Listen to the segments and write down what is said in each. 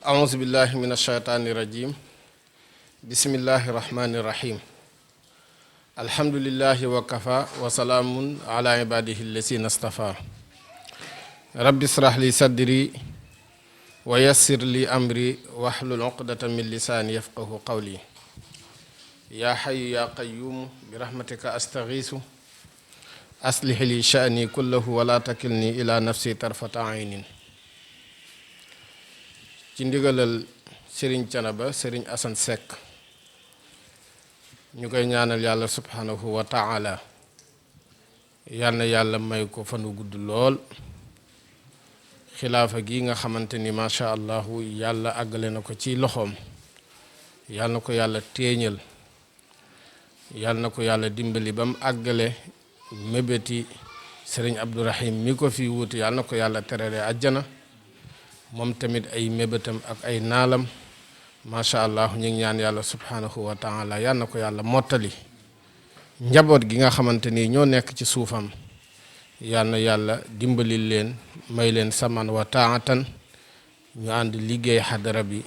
أعوذ بالله من الشيطان الرجيم بسم الله الرحمن الرحيم الحمد لله وكفى وسلام على عباده الذين اصطفى رب اشرح لي صدري ويسر لي أمري واحلل عقدة من لساني يفقه قولي يا حي يا قيوم برحمتك أستغيث أصلح لي شأني كله ولا تكلني إلى نفسي طرفة عين ci ndigalal Serigne Thiénaba Serigne Assane Seck ñu koy ñaanal yàlla subhanahu wa taala yal na yàlla may ko fanu gudd lool xilaafa gi nga xamante ni macha allahu yàlla àggale na ko ci loxoom yal na ko yàlla téeñal yal na ko yàlla dimbali ba mu àggale mébéti Serigne Abdourahim mi ko fi wuutu yal na ko yàlla terale àjjana moom tamit ay mébétam ak ay naalam macha allah ñu ngi ñaan yàlla subhanahu wa taala yal na ko yàlla mottali njaboot gi nga xamante ni ñoo nekk ci suufam yal na yàlla dimbali leen may leen saman wa taatan ñu ànd liggéey xadara bi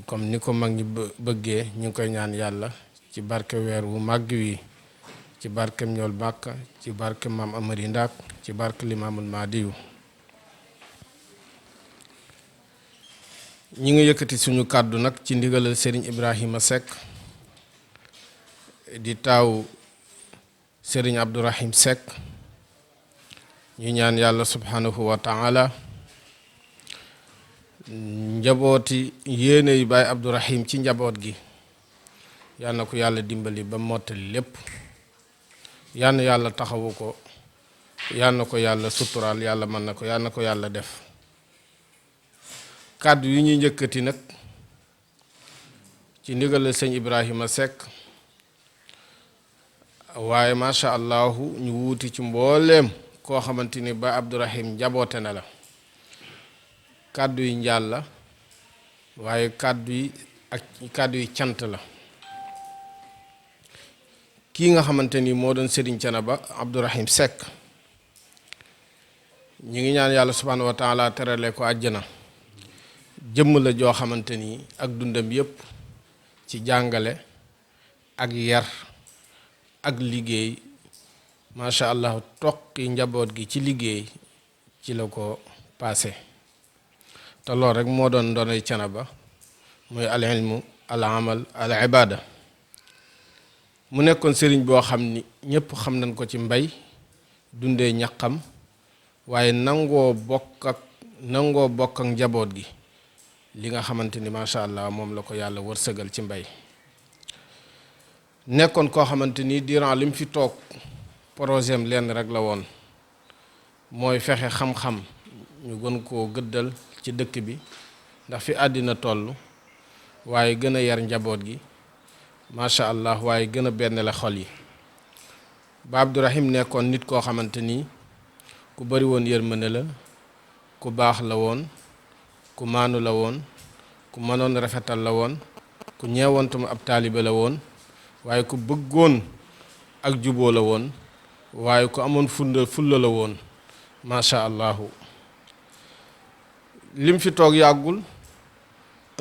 comme ni ko mag ñi bëggee ñu ngi koy ñaan yàlla ci barke weer wu màgg wi ci barke ñool Màkka ci barke maam Amari Ndaak ci barke limaamul Mahdiyu ñi ngi yëkkati suñu kàddu nag ci ndigalal Serigne Ibrahima Seck di taaw Serigne Abdourahim Seck ñu ñaan yàlla subhanahu wa taala njabooti yéene yu baay Abdourahim ci njaboot gi yal na ko yàlla dimbali ba mottali lépp yal na yàlla taxawu ko yal na ko yàlla suturaal yàlla mën na ko yal na ko yàlla def kàddu yi ñuy njëkkati nag ci ndigalal sëñ Ibrahima Seck waaye macha allahu ñu wuuti ci mbooleem koo xamante ni ba Abdourahim njaboote na la kàddu yi njaal la waaye kàddu yi cant la kii nga xamante ni moo doon Serigne Thiénaba Abdourahim Seck ñu ngi ñaan yàlla subhanahu wa taala terale ko àjjana jëmm la joo xamante ni ak dundam yépp ci jàngale ak yar ak liggéey macha allah toqi njaboot gi ci liggéey ci la ko paase te lool rek moo doon doonay Thiénaba muy al ilmu al amal al ibada mu nekkoon sëriñ boo xam ni ñépp xam nañ ko ci mbay dundee ñaqam waaye nangoo bokk ak njaboot gi li nga xamante ni macha allah moom la ko yàlla wërsëgal ci mbay nekkoon koo xamante ni durant li mu fi toog projet am lenn rek la woon mooy fexe xam-xam ñu gën koo gëddal ci dëkk bi ndax fi àddina toll waaye gën a yar njaboot gi macha allah waaye gën a benn la xol yi ba Abdourahim nekkoon nit koo xamante ni ku bari woon yërmande la ku baax la woon ku maanu la woon ku mënoon rafetal la woon ku ñeewantum ab taalibe la woon waaye ku bëggoon ak juboo la woon waaye ku amoon fulla la woon macha allahu lim fi toog yàggul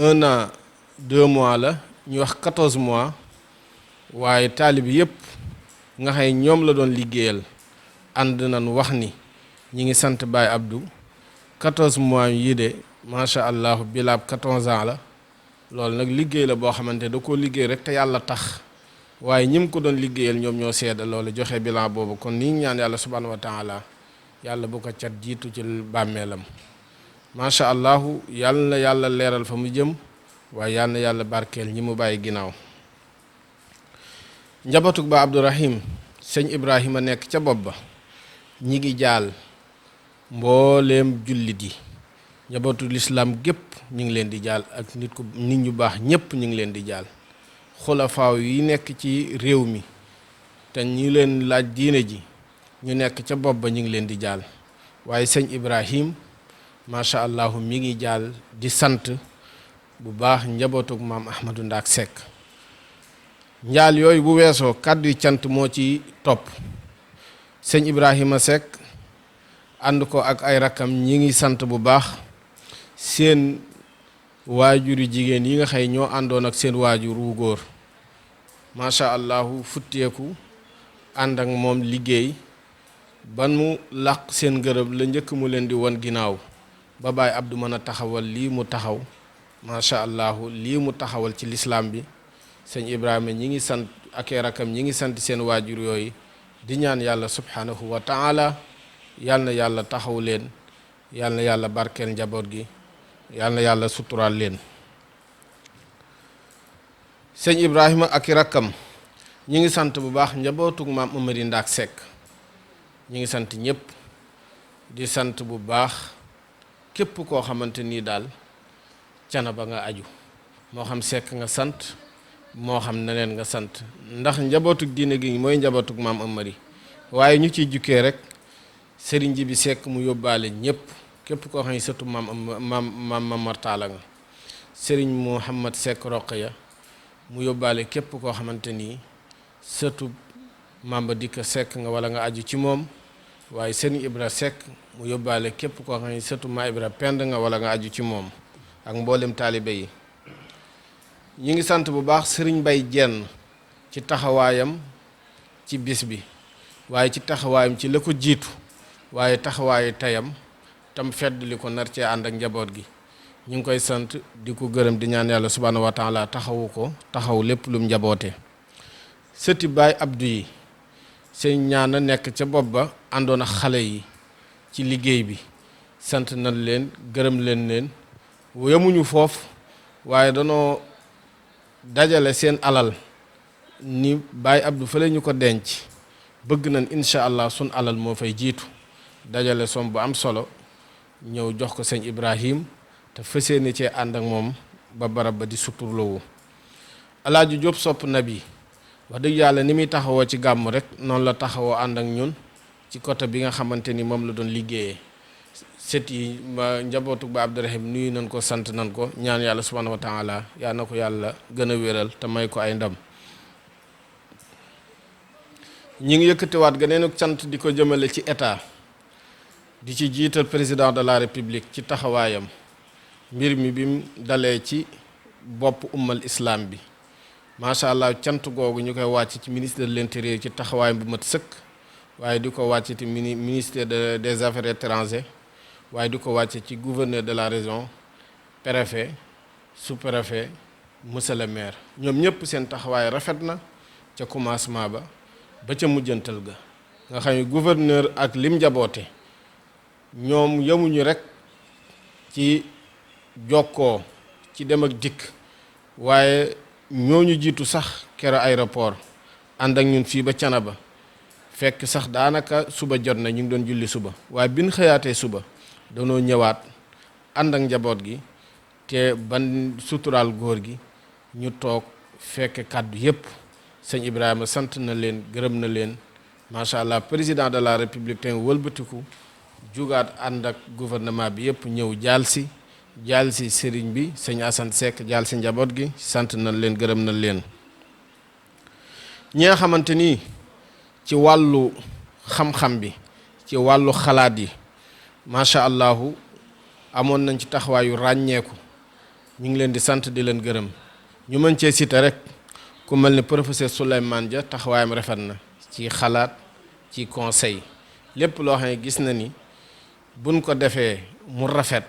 1 an 2 mois la ñu wax 14 mois waaye taalibe yépp nga xay ñoom la doon liggéeyal ànd nañ wax ni ñi ngi sant Baay Abdou 14 mois yi de macha allah bilaab 14 ans la loolu nag liggéey la boo xamante da koo liggéey rek te yàlla tax waaye ñim ko doon liggéeyal ñoom ñoo seeda loolu joxe bilan boobu kon ni ñaan yàlla subhanahu wa taala yàlla bu ko cat jiitu ci bàmmeelam macha allah yàlla na yàlla leeral fa mu jëm waaye yàlla na yàlla barkeel ñi mu bàyyi ginnaaw njabootug ba Abdourahim sëñ Ibrahima nekk ca bopp ba ñi ngi jaal mbooleem jullit yi njabootu lislaam gépp ñu ngi leen di jaal ak nit ñu baax ñépp ñu ngi leen di jaal xulafaaw yi nekk ci réew mi te ñu leen laaj diine ji ñu nekk ca bopp ba ñu ngi leen di jaal waaye sëñ Ibrahim macha allah mi ngi jaal di sant bu baax njabootug maam Ahmadou Ndaak Seck njaal yooyu bu weesoo kàddu cant moo ci topp sëñ Ibrahima Seck ànd ko ak ay rakkam ñi ngi sant bu baax seen waajuri jigéen yi nga xëy ñoo àndoon ak seen waajur wu góor macha allahu futteeku ànd ak moom liggéey ban mu làq seen gërëm la njëkk mu leen di won ginnaaw ba Baay Abdu mën a taxawal lii mu taxaw macha allahu lii mu taxawal ci lislaam bi sëñ Ibrahima ñi ngi sant ak rakam ñi ngi sant seen waajur yooyu di ñaan yàlla subhanahu wa taala yal na yàlla taxaw leen yal na yàlla barkeel njaboot gi yal na yàlla suturaal leen sëñ Ibrahima ak rakkam ñi ngi sant bu baax njabootug maam Amari Ndaak Seck ñi ngi sant ñëpp di sant bu baax képp koo xamante nii daal Canaba nga aju moo xam Seck nga sant moo xam neneen nga sant ndax njabootug diine gi mooy njabootug maam Amari waaye ñu ciy jukkee rek sëriñ ji bi Seck mu yóbbaale ñëpp képp koo xam ne sëtu maam Mamar Talla nga sëriñ Mouhamad Seck Roqaya mu yóbbaale képp koo xamante nii sëtu Mamba Dikka Seck nga wala nga aju ci moom waaye sëriñ Ibra Seck mu yóbbaale képp koo xam ne sëtu Ma Ibra Pend nga wala nga aju ci moom ak mboolem taalibe yi ñi ngi sant bu baax sëriñ Bay Jenn ci taxawaayam ci bis bi waaye ci taxawaayam ci la ko jiitu waaye taxawaayu tayam tam fedd li ko nar cee ànd ak njaboot gi ñu ngi koy sant di ko gërëm di ñaan yàlla subhaanahu wa taala taxawu ko taxaw lépp lum njaboote sëti Baay Abdu yi seen ñaan a nekk ca bopp ba àndoon ak xale yi ci liggéey bi sant nañ leen gërëm leen yemuñu foofu waaye danoo dajale seen alal ni Baay Abdu fële ñu ko denc bëgg nañ incha allah sun alal moo fay jiitu dajale som bu am solo ñëw jox ko sëñ Ibrahim te fas yéene cee ànd ak moom ba barab ba di suturloowu Alaaji Jóob sopp nabi wax dëgg yàlla ni muy taxawoo ci gàmm rek noonu la taxawoo ànd ak ñun ci côté bi nga xamante ni moom la doon liggéeyee set yi njabootu ba Abdourahim nuyu nañ ko sant nañ ko ñaan yàlla subhanahu wa taala yaa na ko yàlla gën a wéral te may ko ay ndam ñi ngi yëkkatiwaat geneen cant di ko jëmale ci état di ci jiital président de la république ci taxawaayam mbir mi bim dalee ci bopp ummal islam bi macha allah cant googu ñu koy wàcc ci ministre de l'intérieur ci taxawaayam bu mat sëkk waaye di ko wàcc ci ministère des affaires étrangères waaye di ko wàcce ci gouverneur de la région préfet sous-préfet monsieur le maire ñoom ñëpp seen taxawaay rafet na ca commencement ba ca mujjantal ga nga xam ne gouverneur ak lim jaboote ñoom yemuñu rek ci jokkoo ci dem ak dikk waaye ñooñu jiitu sax kero aéroport ànd ak ñun fii ba Canaba fekk sax daanaka suba jot na ñu ngi doon julli suba waaye bin xëyaatee suba danoo ñëwaat ànd ak njaboot gi te ban suturaal góor gi ñu toog fekk kàddu yépp sëñ Ibrahima sant na leen gërëm na leen macha allah président de la république te wëlbatiku jugaat ànd ak gouvernement bi yépp ñëw jaal si sëriñ bi sëñ Assane Seck jaal si njaboot gi sant na leen gërëm na leen ñi nga xamante ni ci wàllu xam-xam bi ci wàllu xalaat yi macha allahu amoon nañ ci taxawaayu ràññeeku ñu ngi leen di sant di leen gërëm ñu mën cee citer rek ku mel ni professeur Souleymane Dia taxawaayam rafet na ci xalaat ci conseil lépp loo xam ne gis na ni buñ ko defee mu rafet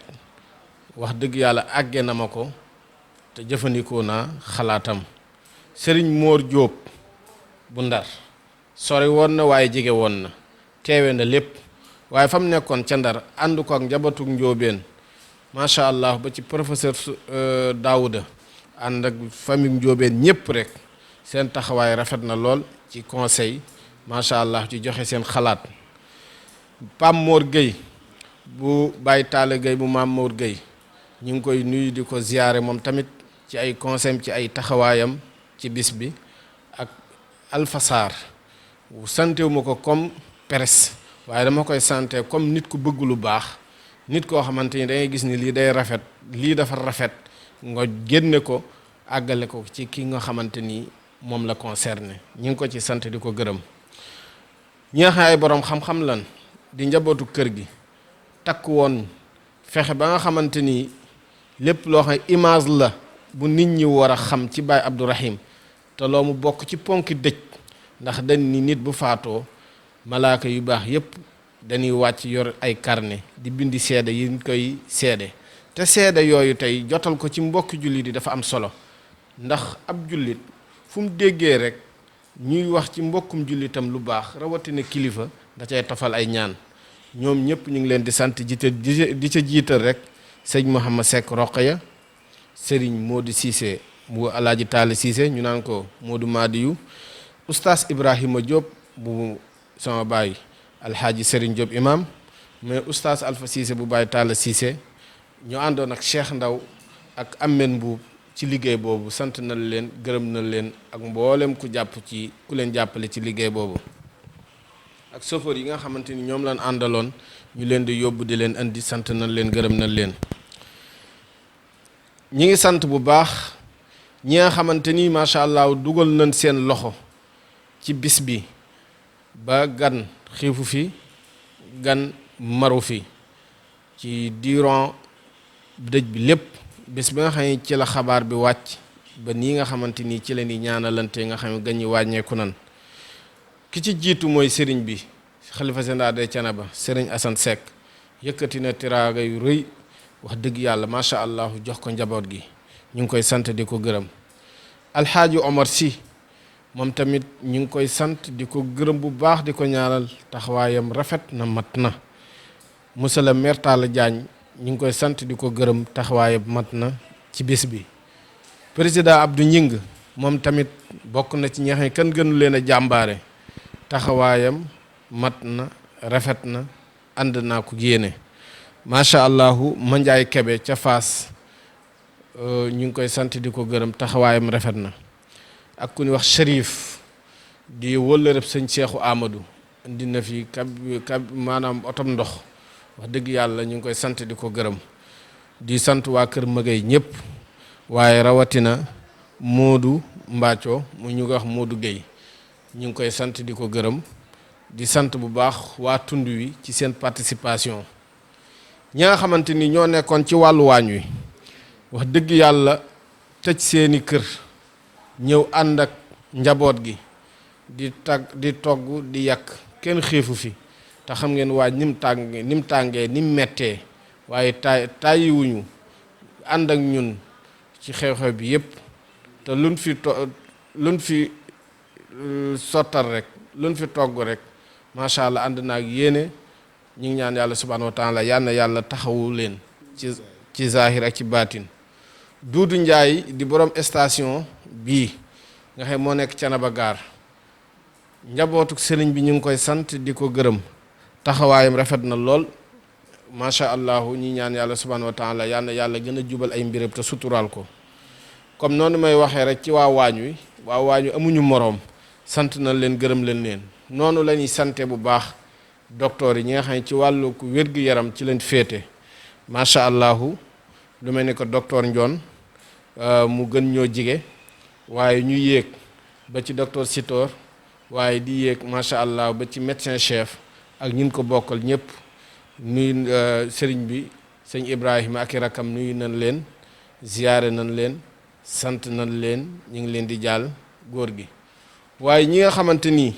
wax dëgg yàlla àggee na ma ko te jëfandikoo naa xalaatam Serigne Mor Diop bu Ndar sori woon na waaye jege woon na teewe na lépp waaye fa mu nekkoon ca Ndar ànd ko ak njabatug njóobeen macha allah ba ci professeur Daouda ànd ak famille njóobeen ñëpp rek seen taxawaay rafet na lool ci conseil macha allah ci joxe seen xalaat Pam Mor Gueye bu Baye Talla Gueye bu Maam Mor Gueye ñu ngi koy nuyu di ko ziyaare moom tamit ci ay conseil ci ay taxawaayam ci bis bi ak Alfasar santewu ma ko comme presse waaye dama koy santé comme nit ku bëgg lu baax nit koo xamante ni da ngay gis ni lii day rafet lii dafa rafet nga génne ko àggale ko ci ki nga xamante ni moom la concerné ñu ngi ko ci sant di ko gërëm ñi nga xam ay boroom xam-xam lan di njabootu kër gi takk woon fexe ba nga xamante ni lépp loo xam ne image la bu nit ñi war a xam ci Baye Abdourahim te loo mu bokk ci ponki dëj ndax dañ ni nit bu faatoo malaaka yu baax yépp dañuy wàcc yor ay carnet di bindi seede yi ñu koy seede te seede yooyu tey jotal ko ci mbokki jullit yi dafa am solo ndax ab jullit fu mu déggee rek ñuy wax ci mbokkum jullitam lu baax rawatina kilifa da cay tofal ay ñaan ñoom ñëpp ñu ngi leen di sant di ca jiital rek sëñ Mouhamad Seck Roqaya sëriñ Modou Cissé bu Alaaji Taali Cissé ñu naan ko Modou Madiyu oustaz Ibrahima Diop bu sama baay alhaaji Serigne Diop imam mais oustaz Alpha Cissé bu Baye Talla Cissé ñu àndoon ak Cheikh Ndaw ak Amen Mbuub ci liggéey boobu sant na leen gërëm na leen ak mboolem ku leen jàppale ci liggéey boobu ak chauffeur yi nga xamante ni ñoom lañ àndaloon ñu leen di yóbbu di leen indi sant na leen gërëm na leen ñi ngi sant bu baax ñi nga xamante ni macha allah dugal nañ seen loxo ci bis bi ba gan xiifu fi gan maru fi ci durant dëj bi lépp bis bi nga xam ne ci la xabaar bi wàcc ba nii nga xamante ni ci la ni ñaanalante nga xam ne gan ñi wàññeeku nan ki ci jiitu mooy sëriñ bi xalifa général de Thiénaba sëriñ Assane Seck yëkkati na tiraaga yu rëy wax dëgg yàlla macha allah jox ko njaboot gi ñu ngi koy sant di ko gërëm alxaaji Omar Sy moom tamit ñu ngi koy sant di ko gërëm bu baax di ko ñaanal taxawaayam rafet na mat na monsieur le maire Talla Diagne ñu ngi koy sant di ko gërëm taxawaayam mat na ci bis bi président Abdou Ñing moom tamit bokk na ci ñeex kan gënu leen a jàmbaare taxawaayam mat na rafet na ànd naa ko yéene macha allahu Mandiaye Kebe ca Faas ñu ngi koy sant di ko gërëm taxawaayam rafet na ak ku ñuy wax Chérif di wëllërëb sëñ Seexu Amadou indi na fi maanaam otom ndox wax dëgg yàlla ñu ngi koy sant di ko gërëm di sant waa kër Mëgay ñëpp waaye rawatina Moodu Mbacco mu ñu ngi wax Moodu Gueye ñu ngi koy sant di ko gërëm di sant bu baax waa tund wi ci seen participation ñi nga xamante ni ñoo nekkoon ci wàllu waañ wi wax dëgg yàlla tëj seeni kër ñëw ànd ak njaboot gi di togg di yàq kenn xiifu fi te xam ngeen waaj ni mu tàngee ni mu mettee waaye tàyyiwuñu ànd ak ñun ci xew-xew bi yépp te luñ fi sottal rek luñ fi togg rek macha allah ànd naag yéene ñu ngi ñaan yàlla subhanahu wa taala yal na yàlla taxawu leen ci zahir ak ci baatin Duudu Njaay di borom station bii nga xam moo nekk Thiénaba Gare njabootuk sëriñ bi ñu ngi koy sant di ko gërëm taxawaayam rafet na lool macha allah ñi ñaan yàlla subhanahu wa taala yal na yàlla gën a jubal ay mbirëb te suturaal ko comme noonu may waxee rek ci waa waañ wi amuñu moroom sant na leen gërëm leen noonu la ñuy sante bu baax docteur yi ñi nga xam ne ci wàllu wér-gu-yaram ci leen féete macha allah lu mel ni ko docteur Ndion mu gën ñoo jige waaye ñu yéeg ba ci docteur Sitor waaye di yéeg macha allah ba ci médecin chef ak ñin ko bokkal ñëpp nuyu sëriñ bi sëñ Ibrahima ak i rakkam nuyu nañ leen ziyaare nañ leen sant nañ leen ñu ngi leen di jàll góor gi waaye ñi nga xamante ni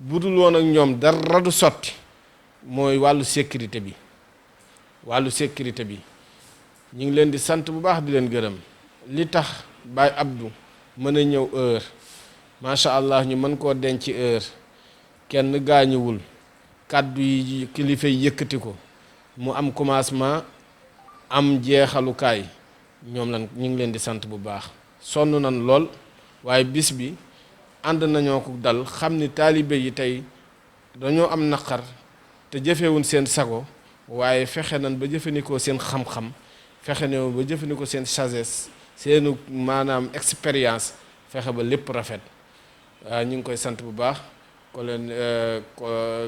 budul woon ak ñoom dara du sotti mooy wàllu sécurité bi ñu ngi leen di sant bu baax di leen gërëm li tax Baye Abdou mën a ñëw heure macha allah ñu mën koo denc heure kenn gaañuwul kàddu yi kilifa yi yëkkati ko mu am commencement am jeexalukaay ñoom lan ñu ngi leen di sant bu baax sonn nan lool waaye bis bi ànd nañoo ko dal xam ni taalibe yi tey dañoo am naqar te jëfewuñ seen sago waaye fexe nañ ba jëfandikoo seen xam-xam fexe ne ba jëfandikoo seen sagesse seenu maanaam expérience fexe ba lépp rafet ñu ngi koy sant bu baax ko leen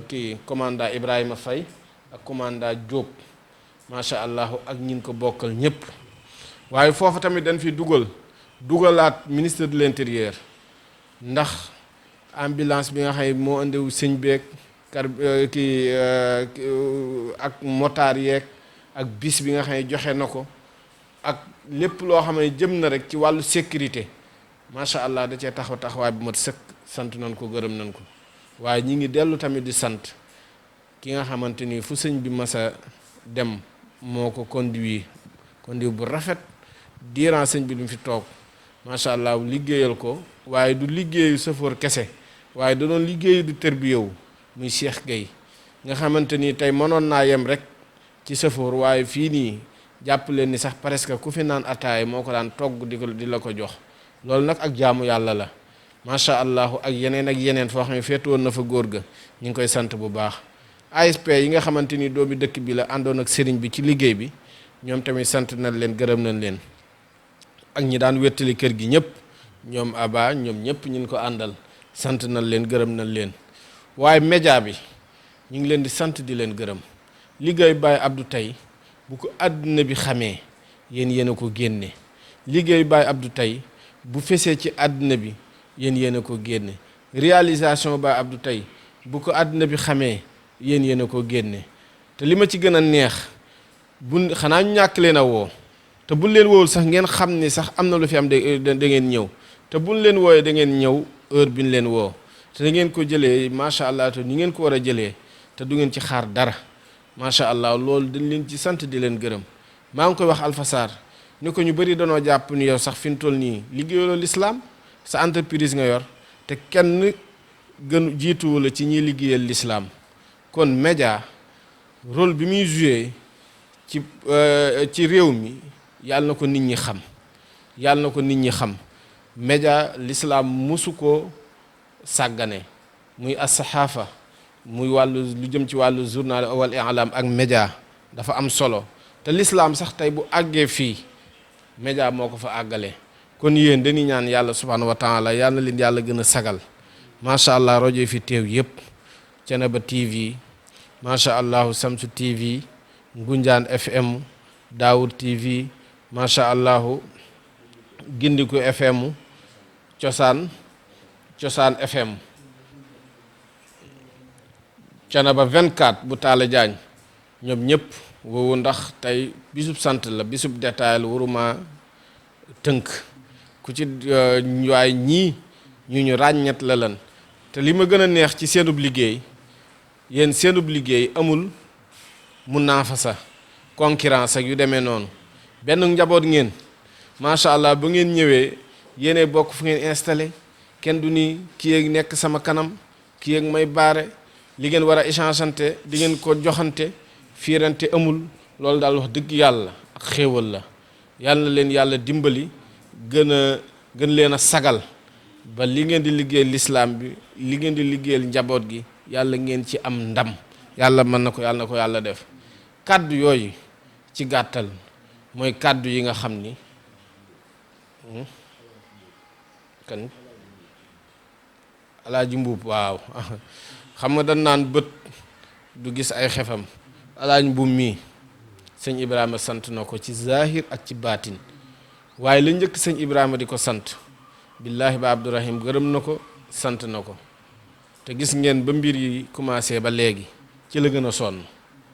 kii commandant Ibrahima Faye ak commandant Diop macha allah ak ñin ko bokkal ñëpp waaye foofu tamit dañ fi dugalaat ministre de l'intérieur ndax ambulance bi nga xam ne moo andiwu sëñ beeg ak motaar yeeg ak bis bi nga xam ne joxe na ko ak lépp loo xam ne jëm na rek ci wàllu sécurité macha allah da cee taxawaay bu mat sëkk sant nañ ko gërëm nañ ko waaye ñi ngi dellu tamit di sant ki nga xamante ni fu sëñ bi masa dem moo ko conduit bu rafet diiran sëñ bi lu mu fi toog macha allah liggéeyal ko waaye du liggéeyu sëfoor kese waaye da doon liggéeyu du tërbiyewu muy Cheikh Gueye nga xamante ni tey mënoon naa yem rek ci sëfoor waaye fii nii jàpp leen ni sax presque ku fi naan ataay moo ko daan togg di la ko jox loolu nag ak jaamu yàlla la macha allah ak yeneen foo xam ne féetu woon na fa góor ga ñu ngi koy sant bu baax ASP yi nga xamante ni doomi dëkk bi la àndoon ak sëriñ bi ci liggéey bi ñoom tamit sant nañ leen gërëm nañ leen ak ñi daan wettali kër gi ñëpp ñoom aba ñoom ñëpp ñu ko àndal sant nañ leen gërëm nañ leen waaye média bi ñu ngi leen di sant di leen gërëm liggéey Baye Abdou tey bu ko àdduna bi xamee yéen a ko génne liggéey Baye Abdou tey bu fesee ci àdduna bi yéen a ko génne réalisation Baye Abdou tey bu ko àdduna bi xamee yéen a ko génne te li ma ci gën a neex bu xanaa ñu ñàkk leen a woo te buñ leen woowul sax ngeen xam ni sax am na lu fi am da ngeen ñëw te buñ leen wooyee da ngeen ñëw heure bi ñu leen woo te da ngeen ko jëlee macha allah te ni ngeen ko war a jëlee te du ngeen ci xaar dara macha allah loolu dañ leen ci sant di leen gërëm maa ngi koy wax Alpha Sarr ni ko ñu bëri danoo jàpp ni yow sax fi mu toll nii liggéeyaloo lislaam sa entreprise nga yor te kenn gën jiituwu la ci ñiy liggéeyal lislaam kon média rôle bi muy joué ci réew mi yàlla na ko nit ñi xam média lislaam musu ko sàggane muy as-saxaafa muy wàllu lu jëm ci wàllu journal wal i'lam ak média dafa am solo te lislaam sax tey bu àggee fii média moo ko fa àggale kon yéen dañuy ñaan yàlla subhanahu wa taala yàlla na leen yàlla gën a sagal macha allah rajo yi fi teew yépp Thiénaba TV macha allah Samsu TV Ngunjaan FM Daawur TV macha allah Gindiku FM Cosaan FM Thiénaba 24 bu Taala Jaañ ñoom ñëpp woowu ndax tey bisub sant la bisub détail la waruma tënk ku ci waaye ñii ñu ràññet la lan te li ma gën a neex ci seenub liggéey yéen seenub liggéey amul munaafasa concurrence ak yu demee noonu benn njaboot ngeen macha allah bu ngeen ñëwee yéene bokk fu ngeen installé kenn du ni kii ak nekk sama kanam kii ak may baare li ngeen war a échangeante di ngeen ko joxante fiirante amul loolu daal wax dëgg yàlla ak xéewal la yàlla na leen yàlla dimbali gën leen a sagal ba li ngeen di liggéeyal lislaam bi li ngeen di liggéeyal njaboot gi yàlla ngeen ci am ndam yàlla mën na ko yàlla def kàddu yooyu ci gàttal mooy kàddu yi nga xam ni kan alaaji mbuub waaw xam nga dañ naan bët du gis ay xefam alaaji mbuub mii sëñ Ibrahima sant na ko ci zahir ak ci baatin waaye la njëkk sëñ Ibrahima di ko sant billaahi ba Abdourahim gërëm na ko sant na ko te gis ngeen ba mbir yi commencé ba léegi ci la gën a sonn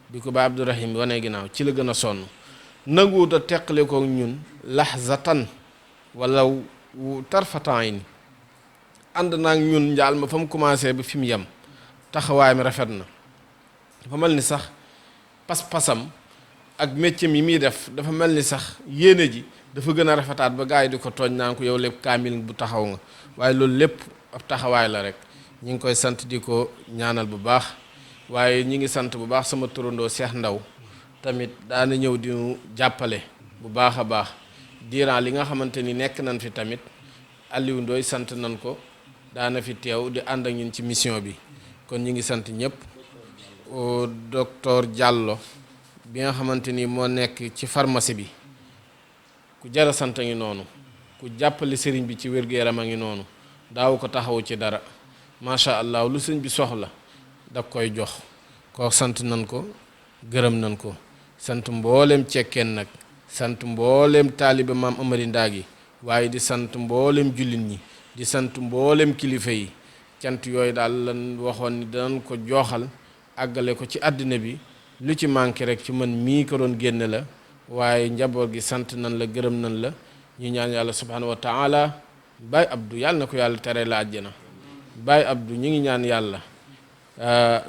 bi ko ba Abdourahim wane ginnaaw ci la gën a sonn nanguwut a teqale ko ñun lahzatan wala tarfatan yi ni ànd naag ñun njaal ma fa mu commencé ba fi mu yem taxawaay mi rafet na dafa mel ni sax pas-pasam ak métier yi muy def dafa mel ni sax yéene ji dafa gën a rafetaat ba gars yi di ko tooñ naan ko yow lépp kaamil bu taxaw nga waaye loolu lépp ab taxawaay la rek ñu ngi koy sant di ko ñaanal bu baax waaye ñi ngi sant bu baax sama turandoo Cheikh Ndaw tamit daana ñëw di jàppale bu baax a baax diiran li nga xamante ni nekk nañ fi tamit Aliou Ndoy sant nañ ko daana fi teew di ànd ak ñun ci mission bi kon ñi ngi sant ñëpp docteur Diallo bi nga xamante ni moo nekk ci pharmacie bi ku jara sant a ngi noonu ku jàppale sëriñ bi ci wér-gu-yaram a ngi noonu daaw ko taxawu ci dara macha allah lu sëñ bi soxla da koy jox koo sant nañ ko gërëm nañ ko sant mbooleem cekkeen nag sant mbooleem taaliba maam Amari Ndaagi waaye di sant mbooleem jullit ñi di sant mbooleem kilifa yi cant yooyu daal lan waxoon ni danañ ko jooxal àggale ko ci àddina bi lu ci manqué rek ci man mii ko doon génne la waaye njaboot gi sant nan la gërëm nan la ñu ñaan yàlla subhanahu wa taala Baay Abdou yàlla na ko yàlla tere la àjjana. Baay Abdou ñu ngi ñaan yàlla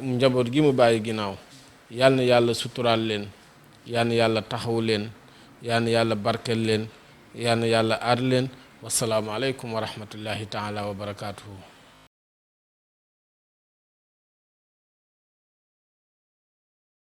njaboot gi mu bàyyi ginnaaw yàlla na yàlla suturaal leen, yàlla na yàlla taxaw leen, yàlla na yàlla barkel leen, yàlla na yàlla aar leen. Wassalaamu aleykum wa rahmatullahi taala wa barakaatuhu.